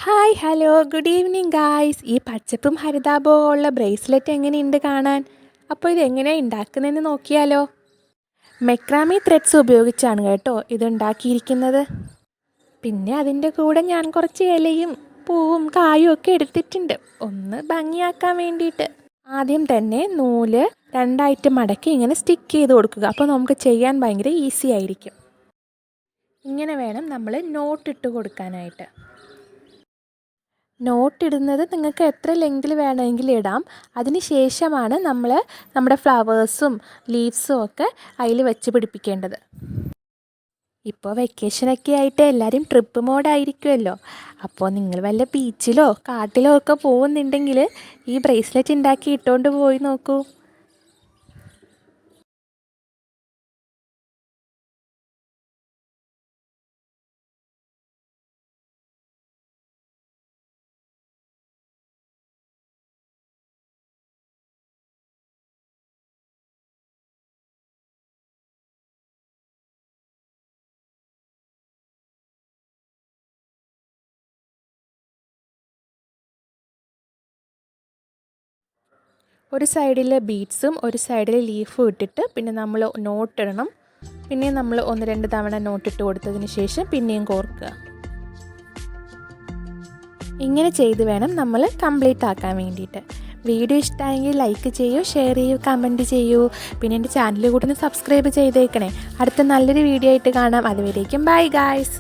Hi hello good evening guys. ഈ പച്ചപ്പും ഹരിതാപവും ഉള്ള ബ്രേസ്ലെറ്റ് എങ്ങനെയുണ്ട് കാണാൻ? അപ്പോൾ ഇതെങ്ങനെയാണ് ഉണ്ടാക്കുന്നതെന്ന് നോക്കിയാലോ. മെക്രാമി ത്രെഡ്സ് ഉപയോഗിച്ചാണ് കേട്ടോ ഇതുണ്ടാക്കിയിരിക്കുന്നത്. പിന്നെ അതിൻ്റെ കൂടെ ഞാൻ കുറച്ച് ഇലയും പൂവും കായും ഒക്കെ എടുത്തിട്ടുണ്ട് ഒന്ന് ഭംഗിയാക്കാൻ വേണ്ടിയിട്ട്. ആദ്യം തന്നെ നൂല് രണ്ടായിട്ട് മടക്കി ഇങ്ങനെ സ്റ്റിക്ക് ചെയ്ത് കൊടുക്കുക. അപ്പോൾ നമുക്ക് ചെയ്യാൻ ഭയങ്കര ഈസി ആയിരിക്കും. ഇങ്ങനെ വേണം നമ്മൾ നോട്ടിട്ട് കൊടുക്കാനായിട്ട്. നോട്ടിടുന്നത് നിങ്ങൾക്ക് എത്ര ലെങ്തിൽ വേണമെങ്കിൽ ഇടാം. അതിന് ശേഷമാണ് നമ്മൾ നമ്മുടെ ഫ്ലവേഴ്സും ലീവ്സും ഒക്കെ അതിൽ വെച്ച് പിടിപ്പിക്കേണ്ടത്. ഇപ്പോൾ വെക്കേഷനൊക്കെ ആയിട്ട് എല്ലാവരും ട്രിപ്പ് മോഡായിരിക്കുമല്ലോ. അപ്പോൾ നിങ്ങൾ വല്ല ബീച്ചിലോ കാട്ടിലോ ഒക്കെ പോകുന്നുണ്ടെങ്കിൽ ഈ ബ്രേസ്ലെറ്റ് ഉണ്ടാക്കി ഇട്ടുകൊണ്ട് പോയി നോക്കൂ. ഒരു സൈഡിൽ ബീഡ്സും ഒരു സൈഡിൽ ലീഫും ഇട്ടിട്ട് പിന്നെ നമ്മൾ നോട്ടിടണം. പിന്നെ നമ്മൾ 1-2 തവണ നോട്ടിട്ട് കൊടുത്തതിന് ശേഷം പിന്നെയും കോർക്കുക. ഇങ്ങനെ ചെയ്ത് വേണം നമ്മൾ കംപ്ലീറ്റ് ആക്കാൻ വേണ്ടിയിട്ട്. വീഡിയോ ഇഷ്ടമായെങ്കിൽ ലൈക്ക് ചെയ്യൂ, ഷെയർ ചെയ്യൂ, കമൻറ്റ് ചെയ്യൂ. പിന്നെ എൻ്റെ ചാനൽ കൂടെ ഒന്ന് സബ്സ്ക്രൈബ് ചെയ്തേക്കണേ. അടുത്ത നല്ലൊരു വീഡിയോ ആയിട്ട് കാണാം. അതുവരേക്കും ബൈ ഗായ്സ്.